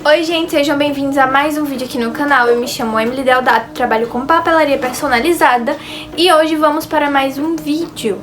Oi gente, sejam bem-vindos a mais um vídeo aqui no canal. Eu me chamo Emily Deodato, trabalho com papelaria personalizada e hoje vamos para mais um vídeo.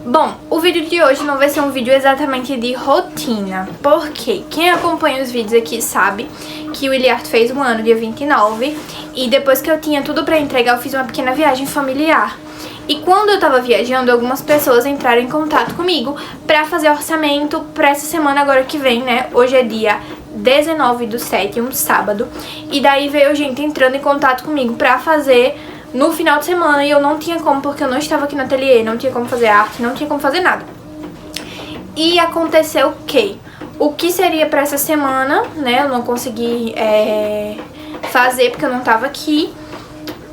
Bom, o vídeo de hoje não vai ser um vídeo exatamente de rotina, porque quem acompanha os vídeos aqui sabe que o Iliardo fez um ano, dia 29, e depois que eu tinha tudo pra entregar, eu fiz uma pequena viagem familiar. E quando eu tava viajando, algumas pessoas entraram em contato comigo pra fazer orçamento pra essa semana agora que vem, né? Hoje é dia 19/7, um sábado. E daí veio gente entrando em contato comigo pra fazer no final de semana. E eu não tinha como, porque eu não estava aqui no ateliê, não tinha como fazer arte, não tinha como fazer nada. E aconteceu o que seria pra essa semana, né? Eu não consegui fazer porque eu não tava aqui.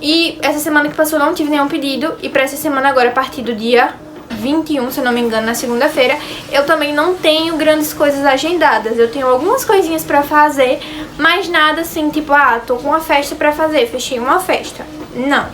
E essa semana que passou não tive nenhum pedido. E pra essa semana agora, a partir do dia 21, se eu não me engano, na segunda-feira, eu também não tenho grandes coisas agendadas. Eu tenho algumas coisinhas pra fazer, mas nada assim, tipo, tô com uma festa pra fazer, fechei uma festa. Não.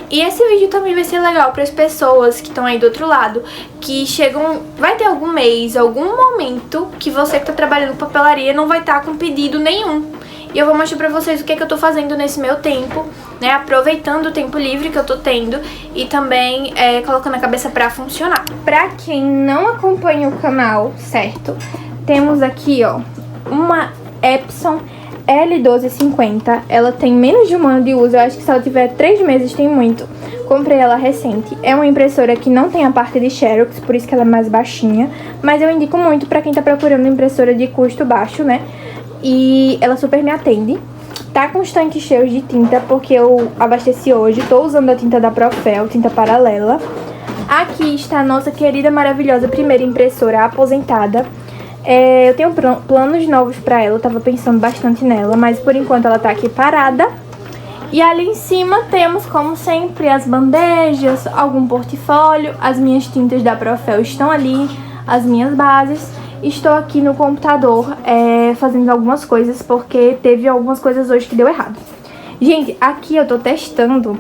E esse vídeo também vai ser legal para as pessoas que estão aí do outro lado, que chegam, vai ter algum mês, algum momento que você que tá trabalhando com papelaria não vai estar com pedido nenhum. E eu vou mostrar pra vocês o que eu tô fazendo nesse meu tempo, né, aproveitando o tempo livre que eu tô tendo e também colocando a cabeça pra funcionar. Pra quem não acompanha o canal, certo? Temos aqui, ó, uma Epson L1250, ela tem menos de um ano de uso, eu acho que se ela tiver 3 meses tem muito. Comprei ela recente, é uma impressora que não tem a parte de Xerox, por isso que ela é mais baixinha, mas eu indico muito pra quem tá procurando uma impressora de custo baixo, né? E ela super me atende. Tá com os tanques cheios de tinta, porque eu abasteci hoje, tô usando a tinta da Profel, tinta paralela. Aqui está a nossa querida, maravilhosa primeira impressora aposentada. Eu tenho planos novos pra ela, eu tava pensando bastante nela, mas por enquanto ela tá aqui parada. E ali em cima temos, como sempre, as bandejas, algum portfólio, as minhas tintas da Profel estão ali, as minhas bases. Estou aqui no computador fazendo algumas coisas, porque teve algumas coisas hoje que deu errado. Gente, aqui eu tô testando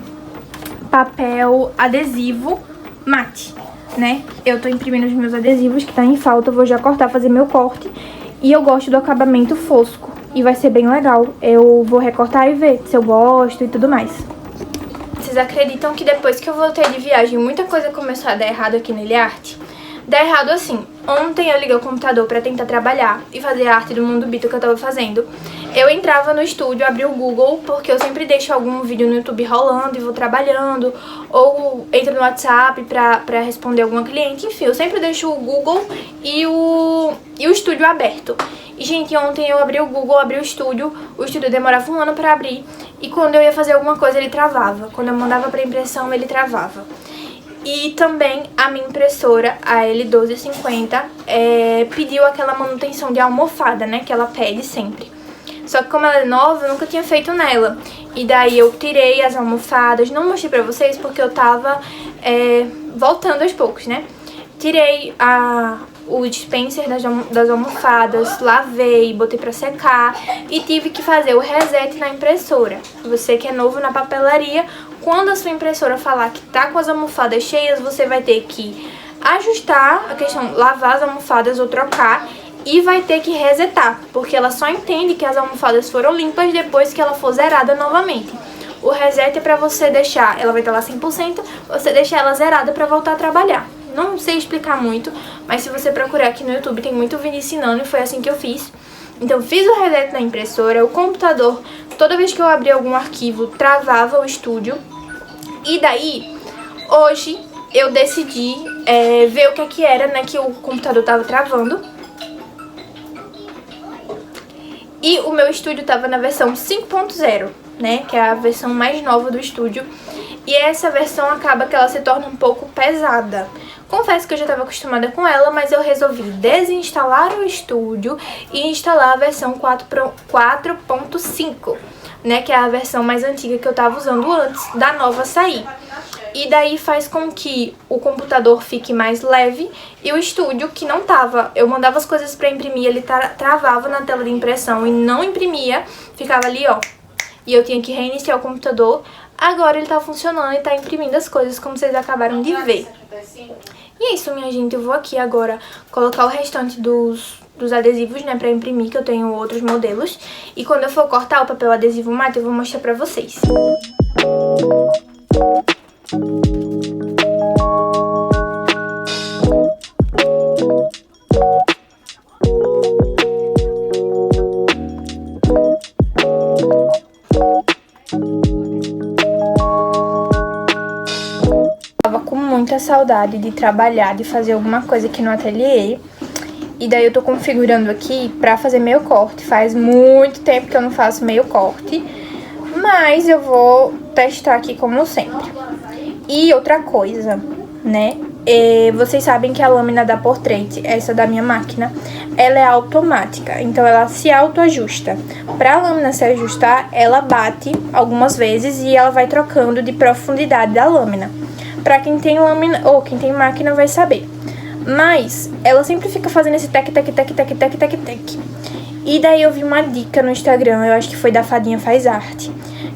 papel adesivo mate, né? Eu tô imprimindo os meus adesivos que tá em falta, eu vou já cortar, fazer meu corte. E eu gosto do acabamento fosco, e vai ser bem legal. Eu vou recortar e ver se eu gosto e tudo mais. Vocês acreditam que depois que eu voltei de viagem, muita coisa começou a dar errado aqui no Iliarte? Dá errado assim, ontem eu liguei o computador pra tentar trabalhar e fazer a arte do Mundo Bito que eu tava fazendo. Eu entrava no estúdio, abria o Google, porque eu sempre deixo algum vídeo no YouTube rolando e vou trabalhando, ou entro no WhatsApp pra responder alguma cliente, enfim, eu sempre deixo o Google e o estúdio aberto. E, gente, ontem eu abri o Google, abri o estúdio demorava um ano pra abrir, e quando eu ia fazer alguma coisa ele travava, quando eu mandava pra impressão ele travava. E também a minha impressora, a L1250, pediu aquela manutenção de almofada, né, que ela pede sempre. Só que como ela é nova, eu nunca tinha feito nela. E daí eu tirei as almofadas, não mostrei pra vocês porque eu tava voltando aos poucos, né. Tirei o dispenser das almofadas, lavei, botei pra secar e tive que fazer o reset na impressora. Você que é novo na papelaria, quando a sua impressora falar que tá com as almofadas cheias, você vai ter que ajustar a questão, lavar as almofadas ou trocar, e vai ter que resetar, porque ela só entende que as almofadas foram limpas depois que ela for zerada novamente. O reset é pra você deixar, ela vai estar lá 100%, você deixar ela zerada pra voltar a trabalhar. Não sei explicar muito, mas se você procurar aqui no YouTube tem muito vídeo ensinando e foi assim que eu fiz. Então fiz o reset na impressora, o computador, toda vez que eu abria algum arquivo, travava o estúdio. E daí, hoje eu decidi ver o que era, né, que o computador tava travando. E o meu estúdio tava na versão 5.0, né, que é a versão mais nova do estúdio. E essa versão acaba que ela se torna um pouco pesada. Confesso que eu já estava acostumada com ela, mas eu resolvi desinstalar o estúdio e instalar a versão 4.5, né, que é a versão mais antiga que eu estava usando antes da nova sair. E daí faz com que o computador fique mais leve e o estúdio, que não tava, eu mandava as coisas pra imprimir, ele travava na tela de impressão e não imprimia, ficava ali, ó. E eu tinha que reiniciar o computador. Agora ele tá funcionando e tá imprimindo as coisas, como vocês acabaram de ver. E é isso, minha gente, eu vou aqui agora colocar o restante dos dos adesivos, né, pra imprimir, que eu tenho outros modelos. E quando eu for cortar o papel adesivo mate, eu vou mostrar pra vocês. Tava com muita saudade de trabalhar, de fazer alguma coisa aqui no ateliê. E daí eu tô configurando aqui pra fazer meio corte. Faz muito tempo que eu não faço meio corte, mas eu vou testar aqui como sempre. E outra coisa, né? Vocês sabem que a lâmina da Portrait, essa da minha máquina, ela é automática. Então ela se autoajusta. Pra lâmina se ajustar, ela bate algumas vezes e ela vai trocando de profundidade da lâmina. Pra quem tem lâmina, ou quem tem máquina vai saber. Mas ela sempre fica fazendo esse tec, tec, tec, tec, tec, tec, tec. E daí eu vi uma dica no Instagram, eu acho que foi da Fadinha Faz Arte,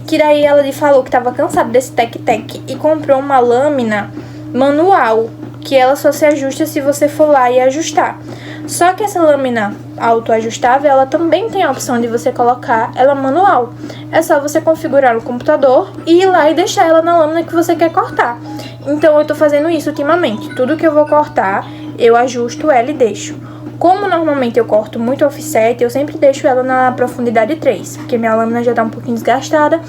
que daí ela falou que tava cansada desse tec, tec e comprou uma lâmina manual, que ela só se ajusta se você for lá e ajustar. Só que essa lâmina autoajustável, ela também tem a opção de você colocar ela manual. É só você configurar no computador e ir lá e deixar ela na lâmina que você quer cortar. Então eu tô fazendo isso ultimamente. Tudo que eu vou cortar, eu ajusto ela e deixo. Como normalmente eu corto muito offset, eu sempre deixo ela na profundidade 3, porque minha lâmina já tá um pouquinho desgastada.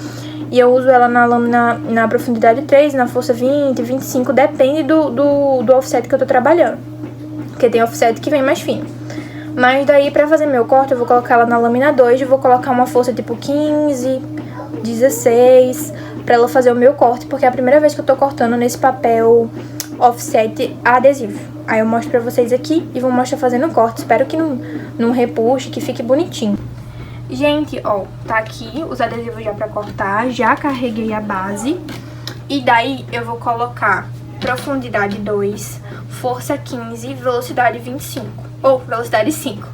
E eu uso ela na lâmina na profundidade 3, na força 20, 25, depende do offset que eu tô trabalhando. Porque tem offset que vem mais fino. Mas daí pra fazer meu corte eu vou colocar ela na lâmina 2 e vou colocar uma força tipo 15, 16, pra ela fazer o meu corte, porque é a primeira vez que eu tô cortando nesse papel offset adesivo. Aí eu mostro pra vocês aqui e vou mostrar fazendo o corte. Espero que não repuxe, que fique bonitinho. Gente, ó, tá aqui os adesivos já pra cortar, já carreguei a base. E daí eu vou colocar profundidade 2, força 15, velocidade 25, ou velocidade 5.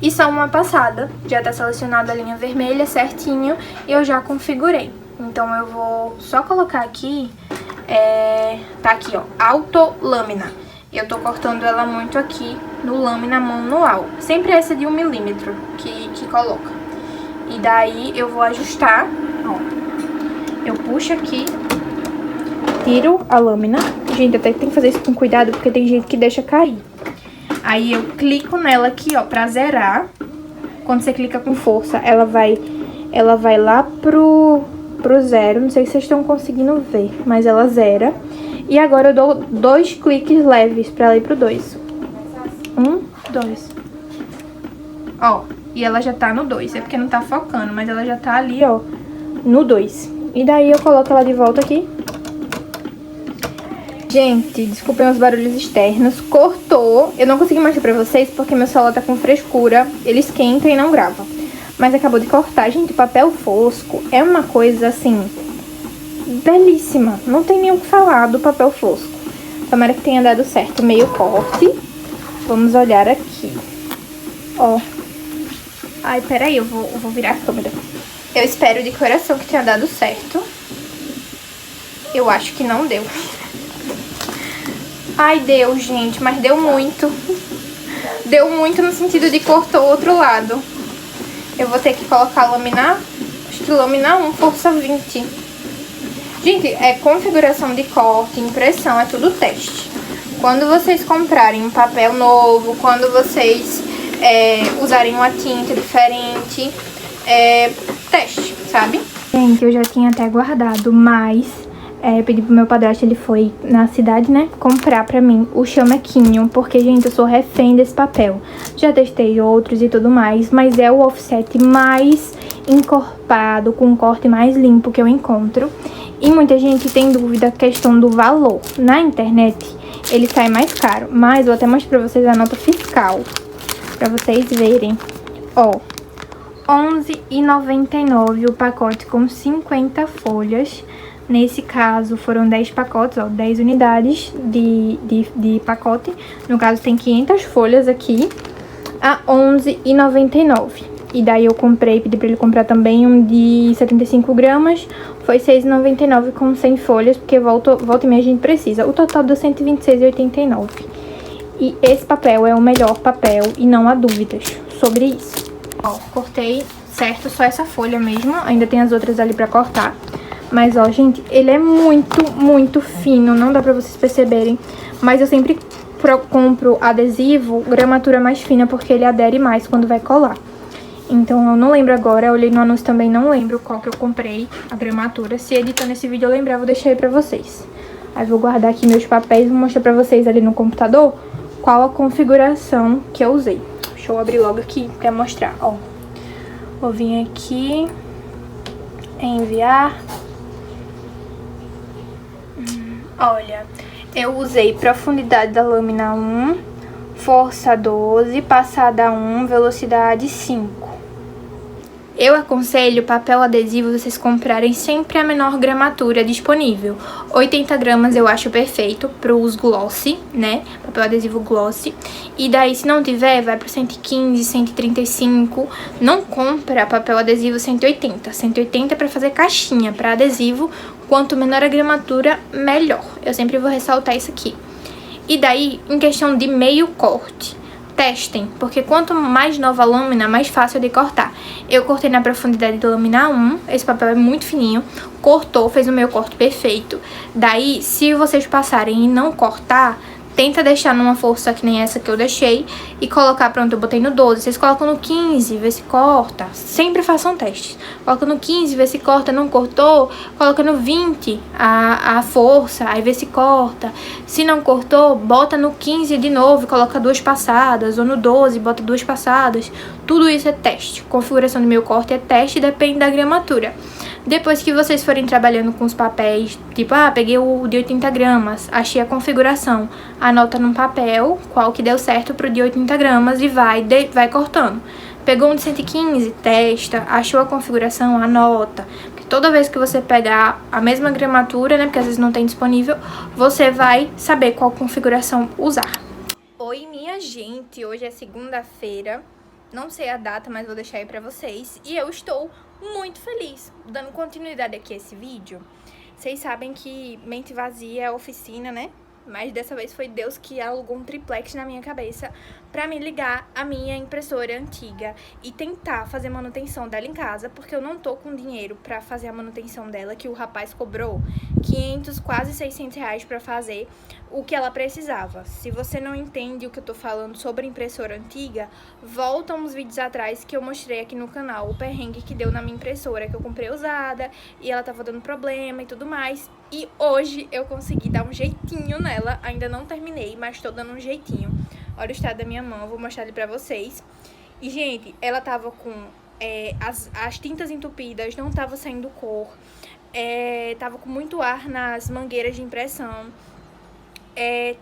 E só uma passada, já tá selecionada a linha vermelha certinho e eu já configurei. Então eu vou só colocar aqui, tá aqui ó, autolâmina. Eu tô cortando ela muito aqui no lâmina manual, sempre essa de 1 milímetro que coloca. E daí eu vou ajustar, ó, eu puxo aqui, tiro a lâmina. Gente, até que tem que fazer isso com cuidado, porque tem gente que deixa cair. Aí eu clico nela aqui, ó, pra zerar. Quando você clica com força, ela vai lá pro zero. Não sei se vocês estão conseguindo ver, mas ela zera. E agora eu dou 2 cliques leves pra ela ir pro 2. 1, 2. Ó, e ela já tá no 2. É porque não tá focando, mas ela já tá ali, ó, no 2. E daí eu coloco ela de volta aqui. Gente, desculpem os barulhos externos. Cortou. Eu não consegui mostrar pra vocês porque meu celular tá com frescura. Ele esquenta e não grava. Mas acabou de cortar. Gente, o papel fosco é uma coisa, assim, belíssima. Não tem nem o que falar do papel fosco. Tomara que tenha dado certo meio corte. Vamos olhar aqui. Ó. Ai, peraí, eu vou virar a câmera. Eu espero de coração que tenha dado certo. Eu acho que não deu. Ai, deu, gente, mas deu muito. Deu muito no sentido de cortou o outro lado. Eu vou ter que colocar lâmina, acho que lâmina 1, força 20. Gente, configuração de corte, impressão, é tudo teste. Quando vocês comprarem um papel novo, quando vocês usarem uma tinta diferente, teste, sabe? Gente, eu já tinha até guardado, mas eu pedi pro meu padrasto, ele foi na cidade, né, comprar pra mim o chamequinho, porque, gente, eu sou refém desse papel. Já testei outros e tudo mais, mas é o offset mais encorpado, com um corte mais limpo que eu encontro. E muita gente tem dúvida questão do valor. Na internet, ele sai mais caro, mas vou até mostrar pra vocês a nota fiscal, pra vocês verem. Ó, R$11,99 o pacote com 50 folhas. Nesse caso, foram 10 pacotes, ó, 10 unidades de pacote. No caso, tem 500 folhas aqui, a R$11,99. E daí eu comprei, pedi pra ele comprar também um de 75 gramas. Foi R$6,99 com 100 folhas, porque volta e meia a gente precisa. O total deu R$126,89. E esse papel é o melhor papel e não há dúvidas sobre isso. Ó, cortei certo só essa folha mesmo, ainda tem as outras ali pra cortar. Mas ó, gente, ele é muito, muito fino, não dá pra vocês perceberem. Mas eu sempre compro adesivo gramatura mais fina porque ele adere mais quando vai colar. Então eu não lembro agora, eu olhei no anúncio também, não lembro qual que eu comprei, a gramatura. Se editando esse vídeo eu lembrar, eu vou deixar aí pra vocês. Aí vou guardar aqui meus papéis e vou mostrar pra vocês ali no computador qual a configuração que eu usei. Deixa eu abrir logo aqui pra mostrar, ó. Vou vir aqui, enviar. Olha, eu usei profundidade da lâmina 1, força 12, passada 1, velocidade 5. Eu aconselho papel adesivo vocês comprarem sempre a menor gramatura disponível. 80 gramas eu acho perfeito para os glossy, né? Papel adesivo glossy. E daí, se não tiver, vai para 115, 135. Não compra papel adesivo 180. 180 é para fazer caixinha, para adesivo. Quanto menor a gramatura, melhor. Eu sempre vou ressaltar isso aqui. E daí, em questão de meio corte, testem, porque quanto mais nova a lâmina, mais fácil de cortar. Eu cortei na profundidade da lâmina 1, esse papel é muito fininho, cortou, fez o meu corte perfeito. Daí, se vocês passarem e não cortar, tenta deixar numa força que nem essa que eu deixei e colocar, pronto, eu botei no 12, vocês colocam no 15, vê se corta, sempre façam testes. Coloca no 15, vê se corta, não cortou, coloca no 20 a força, aí vê se corta. Se não cortou, bota no 15 de novo e coloca 2 passadas, ou no 12, bota 2 passadas. Tudo isso é teste, configuração do meu corte é teste, depende da gramatura. Depois que vocês forem trabalhando com os papéis, tipo, peguei o de 80 gramas, achei a configuração, anota num papel qual que deu certo pro de 80 gramas e vai cortando. Pegou um de 115, testa, achou a configuração, anota. Porque toda vez que você pegar a mesma gramatura, né, porque às vezes não tem disponível, você vai saber qual configuração usar. Oi, minha gente, hoje é segunda-feira. Não sei a data, mas vou deixar aí pra vocês. E eu estou muito feliz. Dando continuidade aqui a esse vídeo. Vocês sabem que mente vazia é oficina, né? Mas dessa vez foi Deus que alugou um triplex na minha cabeça pra me ligar a minha impressora antiga e tentar fazer manutenção dela em casa, porque eu não tô com dinheiro pra fazer a manutenção dela, que o rapaz cobrou 500, quase 600 reais pra fazer o que ela precisava. Se você não entende o que eu tô falando sobre impressora antiga, volta uns vídeos atrás que eu mostrei aqui no canal o perrengue que deu na minha impressora, que eu comprei usada e ela tava dando problema e tudo mais. E hoje eu consegui dar um jeitinho nela, ainda não terminei, mas tô dando um jeitinho. Olha o estado da minha mão, eu vou mostrar ele pra vocês. E, gente, ela tava com as tintas entupidas, não tava saindo cor, tava com muito ar nas mangueiras de impressão.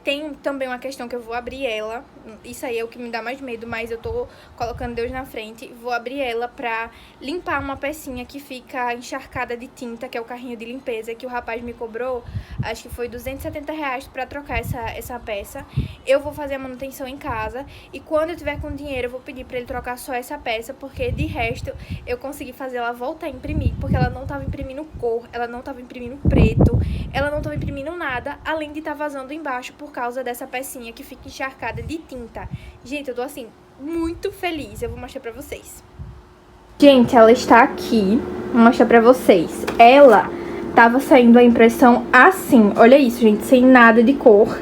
Tem também uma questão que eu vou abrir ela, isso aí é o que me dá mais medo, mas eu tô colocando Deus na frente. Vou abrir ela pra limpar uma pecinha que fica encharcada de tinta, que é o carrinho de limpeza, que o rapaz me cobrou, acho que foi 270 reais pra trocar essa peça. Eu vou fazer a manutenção em casa e quando eu tiver com dinheiro eu vou pedir pra ele trocar só essa peça, porque de resto eu consegui fazer ela voltar a imprimir, porque ela não tava imprimindo cor, ela não tava imprimindo preto, ela não tava imprimindo nada, além de estar vazando embaixo por causa dessa pecinha que fica encharcada de tinta. Gente, eu tô assim, muito feliz. Eu vou mostrar pra vocês. Gente, ela está aqui. Vou mostrar pra vocês. Ela tava saindo a impressão assim. Olha isso, gente, sem nada de cor,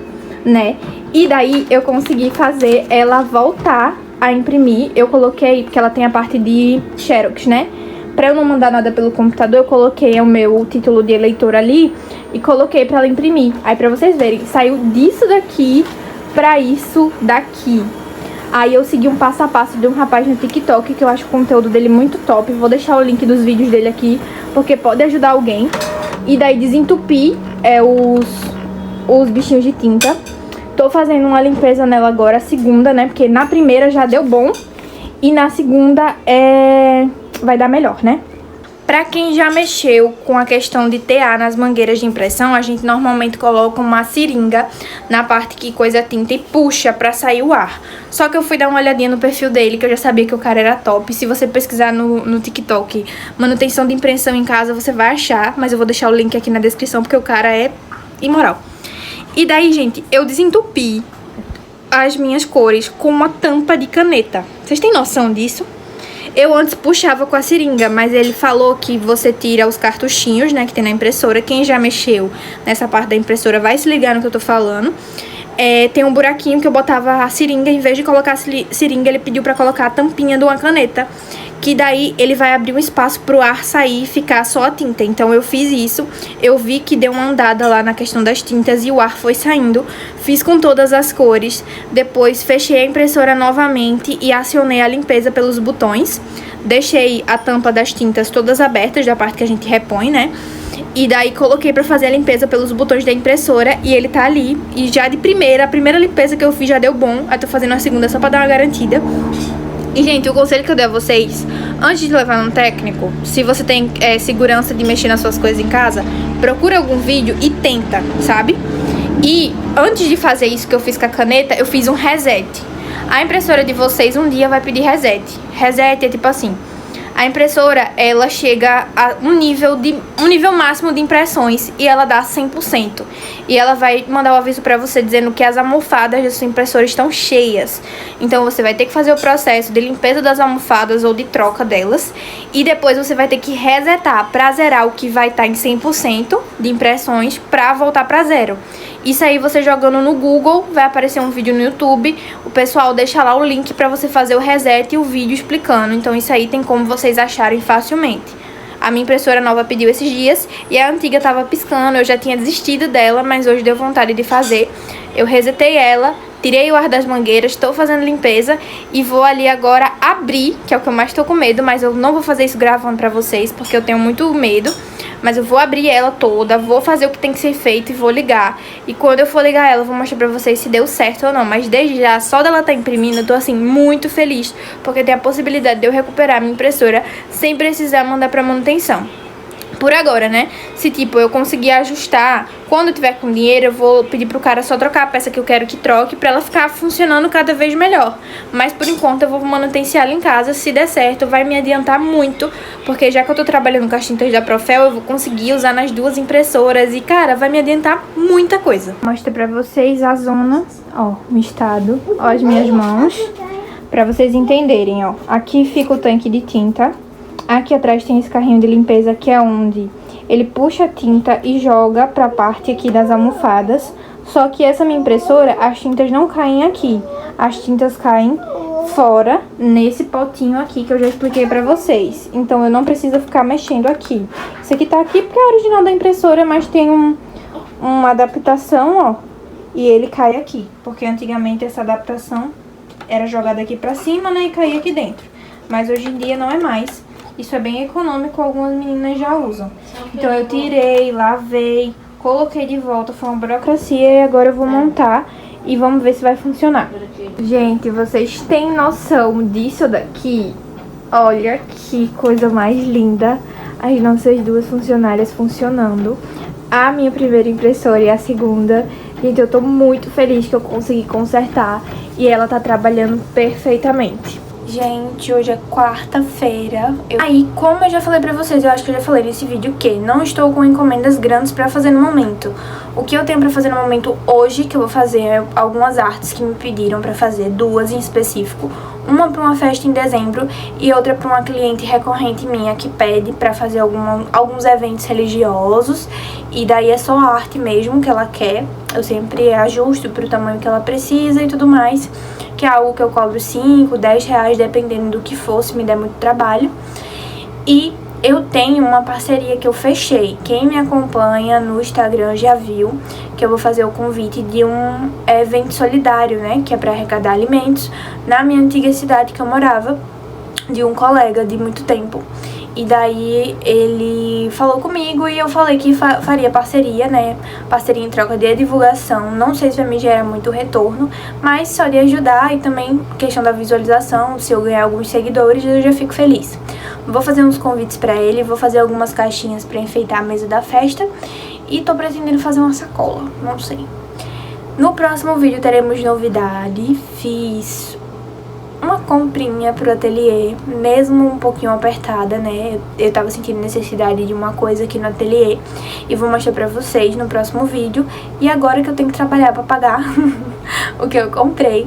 né? E daí eu consegui fazer ela voltar a imprimir. Eu coloquei, porque ela tem a parte de Xerox, né? Pra eu não mandar nada pelo computador, eu coloquei o meu título de eleitor ali e coloquei pra ela imprimir. Aí pra vocês verem, saiu disso daqui pra isso daqui. Aí eu segui um passo a passo de um rapaz no TikTok, que eu acho o conteúdo dele muito top. Vou deixar o link dos vídeos dele aqui, porque pode ajudar alguém. E daí desentupi os bichinhos de tinta. Tô fazendo uma limpeza nela agora, a segunda, né? Porque na primeira já deu bom e na segunda vai dar melhor, né? Pra quem já mexeu com a questão de TA nas mangueiras de impressão, a gente normalmente coloca uma seringa na parte que coisa tinta e puxa pra sair o ar. Só que eu fui dar uma olhadinha no perfil dele, que eu já sabia que o cara era top. Se você pesquisar no TikTok, manutenção de impressão em casa, você vai achar. Mas eu vou deixar o link aqui na descrição, porque o cara é imoral. E daí, gente, eu desentupi as minhas cores com uma tampa de caneta. Vocês têm noção disso? Eu antes puxava com a seringa, mas ele falou que você tira os cartuchinhos, né, que tem na impressora. Quem já mexeu nessa parte da impressora vai se ligar no que eu tô falando. Tem um buraquinho que eu botava a seringa, em vez de colocar a seringa, ele pediu pra colocar a tampinha de uma caneta, que daí ele vai abrir um espaço pro ar sair e ficar só a tinta. Então eu fiz isso, eu vi que deu uma andada lá na questão das tintas e o ar foi saindo. Fiz com todas as cores, depois fechei a impressora novamente e acionei a limpeza pelos botões. Deixei a tampa das tintas todas abertas, da parte que a gente repõe, né? E daí coloquei pra fazer a limpeza pelos botões da impressora e ele tá ali. E já de primeira, a primeira limpeza que eu fiz já deu bom. Aí tô fazendo a segunda só pra dar uma garantida. E, gente, o conselho que eu dei a vocês, antes de levar num técnico, se você tem segurança de mexer nas suas coisas em casa, procura algum vídeo e tenta, sabe? E antes de fazer isso que eu fiz com a caneta, eu fiz um reset. A impressora de vocês um dia vai pedir reset. Reset é tipo assim: a impressora, ela chega a um nível máximo de impressões e ela dá 100%. E ela vai mandar o aviso pra você dizendo que as almofadas da sua impressora estão cheias. Então você vai ter que fazer o processo de limpeza das almofadas ou de troca delas. E depois você vai ter que resetar pra zerar o que vai estar em 100% de impressões pra voltar pra zero. Isso aí você jogando no Google, vai aparecer um vídeo no YouTube, o pessoal deixa lá o link pra você fazer o reset e o vídeo explicando. Então isso aí tem como vocês acharem facilmente. A minha impressora nova pediu esses dias e a antiga tava piscando, eu já tinha desistido dela, mas hoje deu vontade de fazer. Eu resetei ela, tirei o ar das mangueiras, estou fazendo limpeza e vou ali agora abrir, que é o que eu mais tô com medo, mas eu não vou fazer isso gravando pra vocês, porque eu tenho muito medo. Mas eu vou abrir ela toda, vou fazer o que tem que ser feito e vou ligar. E quando eu for ligar ela, eu vou mostrar pra vocês se deu certo ou não. Mas desde já, só dela tá imprimindo, eu tô assim, muito feliz. Porque tem a possibilidade de eu recuperar a minha impressora sem precisar mandar pra manutenção. Por agora, né? Se tipo, eu conseguir ajustar, quando eu tiver com dinheiro, eu vou pedir pro cara só trocar a peça que eu quero que troque pra ela ficar funcionando cada vez melhor. Mas por enquanto eu vou manutenciar ela em casa. Se der certo, vai me adiantar muito, porque já que eu tô trabalhando com as tintas da Profel, eu vou conseguir usar nas duas impressoras e, cara, vai me adiantar muita coisa. Mostra pra vocês a zona, ó, o estado, ó, as minhas mãos, pra vocês entenderem, ó. Aqui fica o tanque de tinta. Aqui atrás tem esse carrinho de limpeza, que é onde ele puxa a tinta e joga pra parte aqui das almofadas. Só que essa minha impressora, as tintas não caem aqui. As tintas caem fora, nesse potinho aqui que eu já expliquei pra vocês. Então eu não preciso ficar mexendo aqui. Isso aqui tá aqui porque é original da impressora, mas tem uma adaptação, ó. E ele cai aqui, porque antigamente essa adaptação era jogada aqui pra cima, né, e caía aqui dentro. Mas hoje em dia não é mais. Isso é bem econômico, algumas meninas já usam. Então eu tirei, lavei, coloquei de volta, foi uma burocracia e agora eu vou montar e vamos ver se vai funcionar. Gente, vocês têm noção disso daqui? Olha que coisa mais linda, as nossas duas funcionárias funcionando. A minha primeira impressora e a segunda. Gente, eu tô muito feliz que eu consegui consertar e ela tá trabalhando perfeitamente. Gente, hoje é quarta-feira. Aí, como eu já falei pra vocês, eu acho que eu já falei nesse vídeo que não estou com encomendas grandes pra fazer no momento. O que eu tenho pra fazer no momento hoje, que eu vou fazer é algumas artes que me pediram pra fazer, duas em específico. Uma pra uma festa em dezembro e outra pra uma cliente recorrente minha que pede pra fazer alguns eventos religiosos. E daí é só a arte mesmo que ela quer. Eu sempre ajusto pro tamanho que ela precisa e tudo mais. Que é algo que eu cobro 5, 10 reais, dependendo do que for, se me der muito trabalho. E eu tenho uma parceria que eu fechei. Quem me acompanha no Instagram já viu que eu vou fazer o convite de um evento solidário, né? Que é para arrecadar alimentos na minha antiga cidade que eu morava, de um colega de muito tempo. E daí ele falou comigo e eu falei que faria parceria, né? Parceria em troca de divulgação. Não sei se vai me gerar muito retorno, mas só de ajudar e também questão da visualização. Se eu ganhar alguns seguidores, eu já fico feliz. Vou fazer uns convites pra ele, vou fazer algumas caixinhas pra enfeitar a mesa da festa. E tô pretendendo fazer uma sacola, não sei. No próximo vídeo teremos novidade. Fiz uma comprinha pro ateliê, mesmo um pouquinho apertada, né? Eu tava sentindo necessidade de uma coisa aqui no ateliê e vou mostrar pra vocês no próximo vídeo. E agora que eu tenho que trabalhar pra pagar o que eu comprei,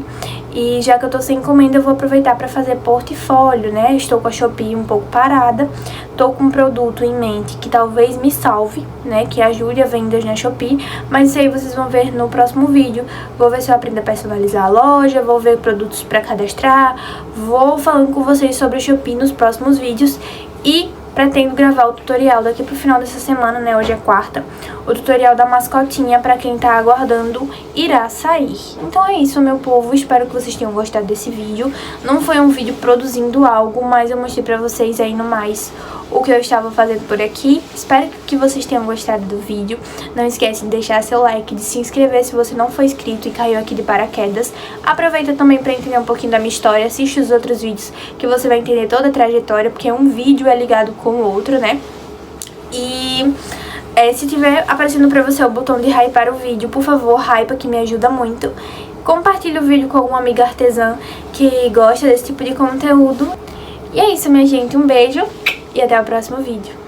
e já que eu tô sem encomenda, eu vou aproveitar pra fazer portfólio, né? Estou com a Shopee um pouco parada, tô com um produto em mente que talvez me salve, né? Que ajude a vendas na Shopee, mas isso aí vocês vão ver no próximo vídeo. Vou ver se eu aprendo a personalizar a loja, vou ver produtos pra cadastrar, vou falando com vocês sobre o Shopee nos próximos vídeos e pretendo gravar o tutorial daqui pro final dessa semana, né? Hoje é quarta. O tutorial da mascotinha, pra quem tá aguardando, irá sair. Então é isso, meu povo. Espero que vocês tenham gostado desse vídeo. Não foi um vídeo produzindo algo, mas eu mostrei pra vocês aí no mais o que eu estava fazendo por aqui. Espero que vocês tenham gostado do vídeo. Não esquece de deixar seu like, de se inscrever se você não for inscrito e caiu aqui de paraquedas. Aproveita também pra entender um pouquinho da minha história. Assiste os outros vídeos que você vai entender toda a trajetória, porque um vídeo é ligado com o outro, né? E se tiver aparecendo pra você o botão de hypar o vídeo, por favor, hypa, que me ajuda muito. Compartilhe o vídeo com alguma amiga artesã que gosta desse tipo de conteúdo. E é isso, minha gente. Um beijo e até o próximo vídeo.